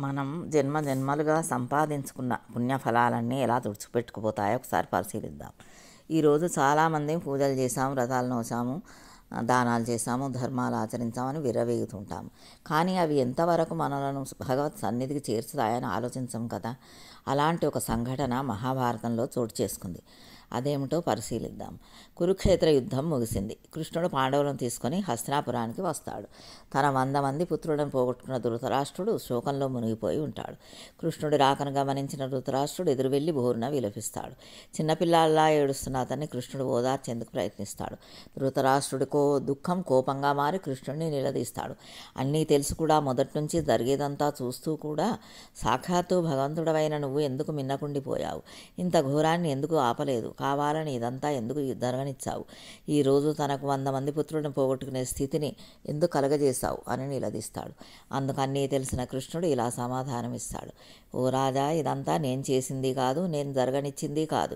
మనం జన్మ జన్మలుగా సంపాదించుకున్న పుణ్యఫలాలన్నీ ఎలా తుడిచిపెట్టుకుపోతాయో ఒకసారి పరిశీలిద్దాం. ఈరోజు చాలామంది పూజలు చేసాము, వ్రతాలు నోసాము, దానాలు చేసాము, ధర్మాలు ఆచరించామని విర్రవీగుతుంటాము. కానీ అవి ఎంతవరకు మనలను భగవత్ సన్నిధికి చేర్చుతాయని ఆలోచించం కదా. అలాంటి ఒక సంఘటన మహాభారతంలో చోటు చేసుకుంది. అదేమిటో పరిశీలిద్దాం. కురుక్షేత్ర యుద్ధం ముగిసింది. కృష్ణుడు పాండవులను తీసుకొని హస్తినాపురానికి వస్తాడు. తన 100 మంది పుత్రులను పోగొట్టుకున్న ధృతరాష్ట్రుడు శోకంలో మునిగిపోయి ఉంటాడు. కృష్ణుడి రాకను గమనించిన ధృతరాష్ట్రుడు ఎదురు వెళ్ళి బోరున విలపిస్తాడు. చిన్నపిల్లాల్లా ఏడుస్తున్న అతన్ని కృష్ణుడు ఓదార్చేందుకు ప్రయత్నిస్తాడు. ధృతరాష్ట్రుడి దుఃఖం కోపంగా మారి కృష్ణుడిని నిలదీస్తాడు. అన్నీ తెలుసు కూడా మొదటి నుంచి జరిగేదంతా చూస్తూ కూడా సాక్షాత్తు భగవంతుడవైన నువ్వు ఎందుకు మిన్నకుండిపోయావు? ఇంత ఘోరాన్ని ఎందుకు ఆపలేదు? కావాలని ఇదంతా ఎందుకు జరగనిచ్చావు? ఈరోజు తనకు 100 మంది పుత్రులను పోగొట్టుకునే స్థితిని ఎందుకు కలగజేశావు అని నిలదీస్తాడు. అందుకన్నీ తెలిసిన కృష్ణుడు ఇలా సమాధానమిస్తాడు. ఓ రాజా, ఇదంతా నేను చేసింది కాదు, నేను జరగనిచ్చింది కాదు.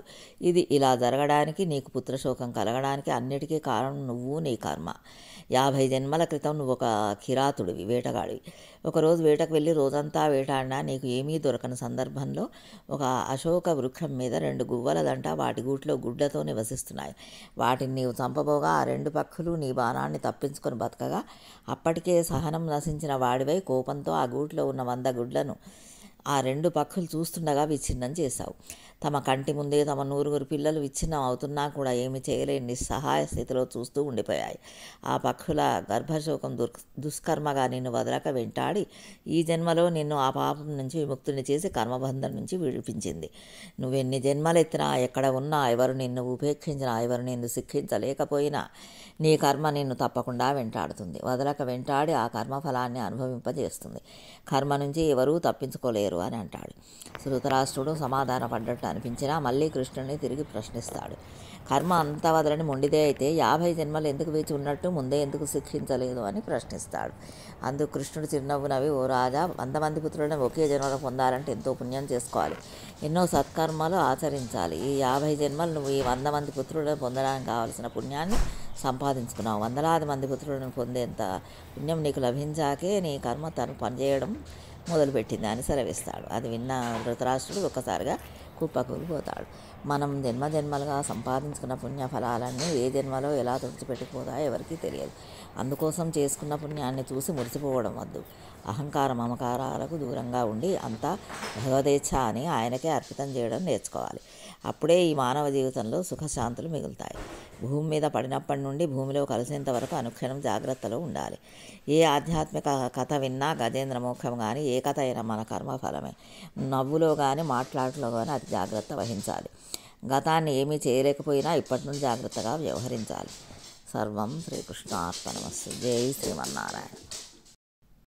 ఇది ఇలా జరగడానికి, నీకు పుత్రశోకం కలగడానికి అన్నిటికీ కారణం నువ్వు, నీ కర్మ. 50 జన్మల క్రితం నువ్వు ఒక కిరాతుడివి, వేటగాడివి. ఒకరోజు వేటకు వెళ్ళి రోజంతా వేటాడినా నీకు ఏమీ దొరకని సందర్భంలో ఒక అశోక వృక్షం మీద 2 గువ్వలదంట వాటి గూట్లో గుడ్లతో నివసిస్తున్నాయి. వాటిని నీవు చంపబోగా ఆ 2 పక్షులు నీ బాణాన్ని తప్పించుకొని బతకగా అప్పటికే సహనం నశించిన వాడివై కోపంతో ఆ గూట్లో ఉన్న 100 గుడ్లను ఆ 2 పక్షులు చూస్తుండగా విచ్ఛిన్నం చేశావు. తమ కంటి ముందే తమ 100 పిల్లలు విచ్ఛిన్నం అవుతున్నా కూడా ఏమి చేయలేని నిస్సహాయ స్థితిలో చూస్తూ ఉండిపోయాయి. ఆ పక్షుల గర్భశోకం దుష్కర్మగా నిన్ను వదలక వెంటాడి ఈ జన్మలో నిన్ను ఆ పాపం నుంచి విముక్తుని చేసి కర్మబంధం నుంచి విడిపించింది. నువ్వెన్ని జన్మలెత్తినా, ఎక్కడ ఉన్నా, ఎవరు నిన్ను ఉపేక్షించినా, ఎవరు నిన్ను శిక్షించలేకపోయినా నీ కర్మ నిన్ను తప్పకుండా వెంటాడుతుంది. వదలక వెంటాడి ఆ కర్మఫలాన్ని అనుభవింపజేస్తుంది. కర్మ నుంచి ఎవరూ తప్పించుకోలేరు అని అంటాడు. ధృతరాష్ట్రుడు సమాధానపడ్డట్టు అనిపించినా మళ్ళీ కృష్ణుడిని తిరిగి ప్రశ్నిస్తాడు. కర్మ అంతా వదలని మొండిదే అయితే 50 జన్మలు ఎందుకు వేచి ఉన్నట్టు ముందే ఎందుకు శిక్షించలేదు అని ప్రశ్నిస్తాడు. అందుకు కృష్ణుడు చిరునవ్వు నవ్వి, ఓ రాజా, 100 మంది పుత్రులను ఒకే జన్మలో పొందాలంటే ఎంతో పుణ్యం చేసుకోవాలి, ఎన్నో సత్కర్మలు ఆచరించాలి. ఈ 50 జన్మలు నువ్వు ఈ 100 మంది పుత్రులను పొందడానికి కావలసిన పుణ్యాన్ని సంపాదించుకున్నావు. 100,000 మంది పుత్రులను పొందేంత పుణ్యం నీకు లభించాకే నీ కర్మ తను పనిచేయడం మొదలుపెట్టింది అని సెలవిస్తాడు. అది విన్న ధృతరాష్ట్రుడు ఒక్కసారిగా కుప్పకూలిపోతాడు. మనం జన్మలుగా సంపాదించుకున్న పుణ్యఫలాలన్నీ ఏ జన్మలో ఎలా తుడిచిపెట్టుకుపోతాయో ఎవరికీ తెలియదు. అందుకోసం చేసుకున్న పుణ్యాన్ని చూసి మురిసిపోవడం వద్దు. అహంకార మమకారాలకు దూరంగా ఉండి అంతా భగవదేచ్ఛ అని ఆయనకే అర్పితం చేయడం నేర్చుకోవాలి. అప్పుడే ఈ మానవ జీవితంలో సుఖశాంతులు మిగులుతాయి. భూమి మీద పడినప్పటి నుండి భూమిలో కలిసేంత వరకు అనుక్షణం జాగ్రత్తలో ఉండాలి. ఏ ఆధ్యాత్మిక కథ విన్నా గజేంద్ర మోక్షం కానీ, ఏ కథ అయినా మన కర్మఫలమే. నవ్వులో కానీ మాట్లాడలో కానీ అతి జాగ్రత్త వహించాలి. గతాన్ని ఏమీ చేయలేకపోయినా ఇప్పటి నుండి జాగ్రత్తగా వ్యవహరించాలి. సర్వం శ్రీకృష్ణార్పణమస్తు. జై శ్రీమన్నారాయణ.